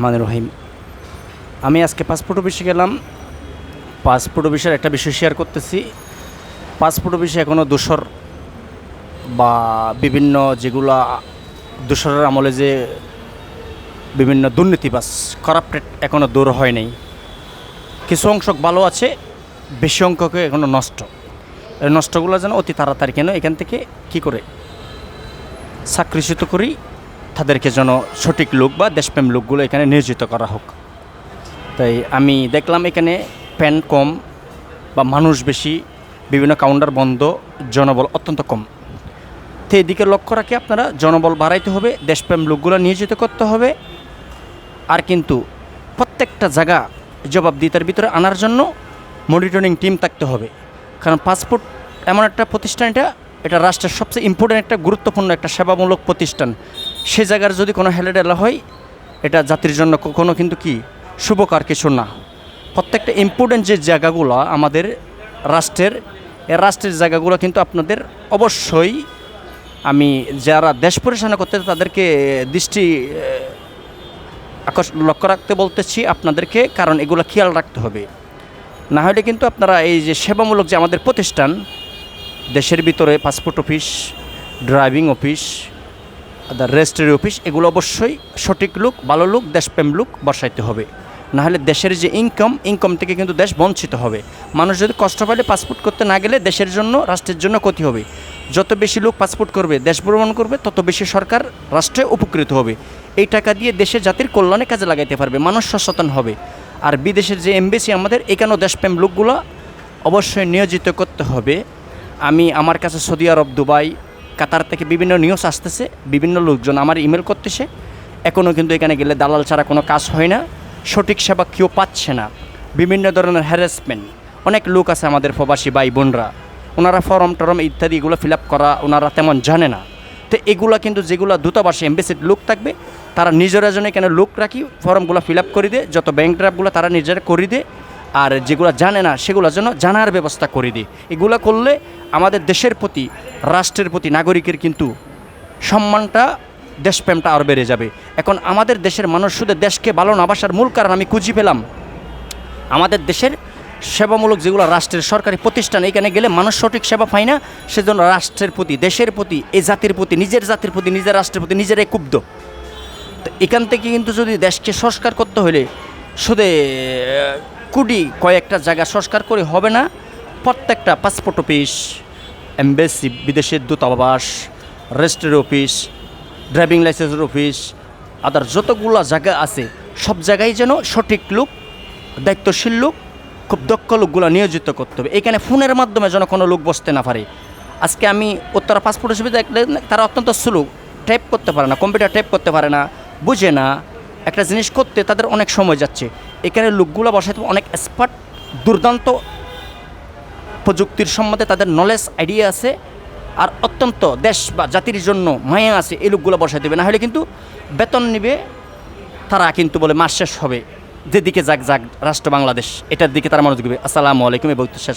রহমানির রহিম। আমি আজকে পাসপোর্ট অফিসে গেলাম। পাসপোর্ট অফিসের একটা বিষয় শেয়ার করতেছি। পাসপোর্ট অফিসে এখনও দোসর বা বিভিন্ন যেগুলা দোসরের আমলে যে বিভিন্ন দুর্নীতিবাজ করাপ্টেড এখনও দূর হয় নাই। কিছু অংশ ভালো আছে, বেশি অঙ্ককে এখনও নষ্ট। এই নষ্টগুলো যেন অতি তাড়াতাড়ি কেন এখান থেকে কি করে চাকরিচ্যুত করি, তাদেরকে যেন সঠিক লোক বা দেশপ্রেম লোকগুলো এখানে নিয়োজিত করা হোক। তাই আমি দেখলাম এখানে প্যান কম বা মানুষ বেশি, বিভিন্ন কাউন্টার বন্ধ, জনবল অত্যন্ত কম। তো এদিকে লক্ষ্য রাখে আপনারা জনবল বাড়াইতে হবে, দেশপ্রেম লোকগুলো নিয়োজিত করতে হবে। আর কিন্তু প্রত্যেকটা জায়গা জবাবদিহিতার ভিতরে আনার জন্য মনিটরিং টিম থাকতে হবে। কারণ পাসপোর্ট এমন একটা প্রতিষ্ঠান, এটা রাষ্ট্রের সবচেয়ে ইম্পর্টেন্ট একটা গুরুত্বপূর্ণ একটা সেবামূলক প্রতিষ্ঠান। সে জায়গার যদি কোনো হেলেডেলা হয়, এটা জাতির জন্য কখনো কিন্তু কি শুভকার কিছু না। প্রত্যেকটা ইম্পর্টেন্ট যে জায়গাগুলো আমাদের রাষ্ট্রের, রাষ্ট্রের জায়গাগুলো কিন্তু আপনাদের অবশ্যই আমি যারা দেশ পরিচালনা করতে তাদেরকে দৃষ্টি লক্ষ্য রাখতে বলতেছি আপনাদেরকে, কারণ এগুলো খেয়াল রাখতে হবে। না হলে কিন্তু আপনারা এই যে সেবামূলক যে আমাদের প্রতিষ্ঠান দেশের ভিতরে passport office, driving office, registry office, এগুলো অবশ্যই সঠিক লোক, ভালো লোক, দেশপ্রেম লোক বসাইতে হবে। না হলে দেশের যে ইনকাম থেকে কিন্তু দেশ বঞ্চিত হবে। মানুষ যদি কষ্ট পাইলে পাসপোর্ট করতে না গেলে দেশের জন্য, রাষ্ট্রের জন্য ক্ষতি হবে। যত বেশি লোক পাসপোর্ট করবে, দেশ ভ্রমণ করবে, তত বেশি সরকার, রাষ্ট্রে উপকৃত হবে। এই টাকা দিয়ে দেশের জাতির কল্যাণে কাজে লাগাইতে পারবে, মানুষ সচেতন হবে। আর বিদেশের যে এমবেসি আমাদের, এখানেও দেশপ্রেম লোকগুলো অবশ্যই নিয়োজিত করতে হবে। আমি আমার কাছে সৌদি আরব, দুবাই, কাতার থেকে বিভিন্ন নিউজ আসতেছে, বিভিন্ন লোকজন আমার ইমেল করতেছে। এখনও কিন্তু এখানে গেলে দালাল ছাড়া কোনো কাজ হয় না, সঠিক সেবা কেউ পাচ্ছে না, বিভিন্ন ধরনের হ্যারাসমেন্ট। অনেক লোক আছে আমাদের প্রবাসী ভাই বোনরা, ওনারা ফর্ম টরম ইত্যাদি এগুলো ফিল আপ করা ওনারা তেমন জানে না। তো এগুলো কিন্তু যেগুলো দূতাবাসে এমবেসির লোক থাকবে, তারা নিজেরা জন্য এখানে লোক রাখি ফর্মগুলো ফিল আপ করে দেয়, যত ব্যাঙ্ক ড্রাফটগুলো তারা নিজেরা করে দেয়। আর যেগুলো জানে না সেগুলো যেন জানার ব্যবস্থা করে দিই। এগুলো করলে আমাদের দেশের প্রতি, রাষ্ট্রের প্রতি নাগরিকের কিন্তু সম্মানটা, দেশপ্রেমটা আরও বেড়ে যাবে। এখন আমাদের দেশের মানুষ শুধু দেশকে ভালো না বাসার মূল কারণ আমি খুঁজে পেলাম, আমাদের দেশের সেবামূলক যেগুলো রাষ্ট্রের সরকারি প্রতিষ্ঠান, এখানে গেলে মানুষ সঠিক সেবা পায় না। সেজন্য রাষ্ট্রের প্রতি, দেশের প্রতি, এই জাতির প্রতি, নিজের জাতির প্রতি, নিজের রাষ্ট্রের প্রতি নিজেরাই ক্ষুব্ধ। তো এখান থেকে কিন্তু যদি দেশকে সংস্কার করতে হলে শুধু কয়েকটা জায়গা সংস্কার করে হবে না। প্রত্যেকটা পাসপোর্ট অফিস, এমবেসি, বিদেশের দূতাবাস, রেজিস্ট্রি অফিস, ড্রাইভিং লাইসেন্সের অফিস, আদার যতগুলো জায়গা আছে সব জায়গায় যেন সঠিক লোক, দায়িত্বশীল লোক, খুব দক্ষ লোকগুলো নিয়োজিত করতে হবে। এখানে ফোনের মাধ্যমে যেন কোনো লোক বসতে না পারে। আজকে আমি উত্তরা পাসপোর্ট হিসেবে দেখলে তারা অত্যন্ত স্লো, টাইপ করতে পারে না, কম্পিউটার টাইপ করতে পারে না, বুঝে না। একটা জিনিস করতে তাদের অনেক সময় যাচ্ছে। এখানে লোকগুলো বসাতে অনেক এক্সপার্ট, দুর্দান্ত প্রযুক্তির সম্বন্ধে তাদের নলেজ, আইডিয়া আছে, আর অত্যন্ত দেশ বা জাতির জন্য মায়া আছে। এই লোকগুলো বসাই দেবে, না হলে কিন্তু বেতন নেবে তারা, কিন্তু বলে মাস শেষ হবে, যেদিকে যাক রাষ্ট্র বাংলাদেশ, এটার দিকে তারা মনোযোগ দেবে। আসসালামু আলাইকুম, এবং শেষ।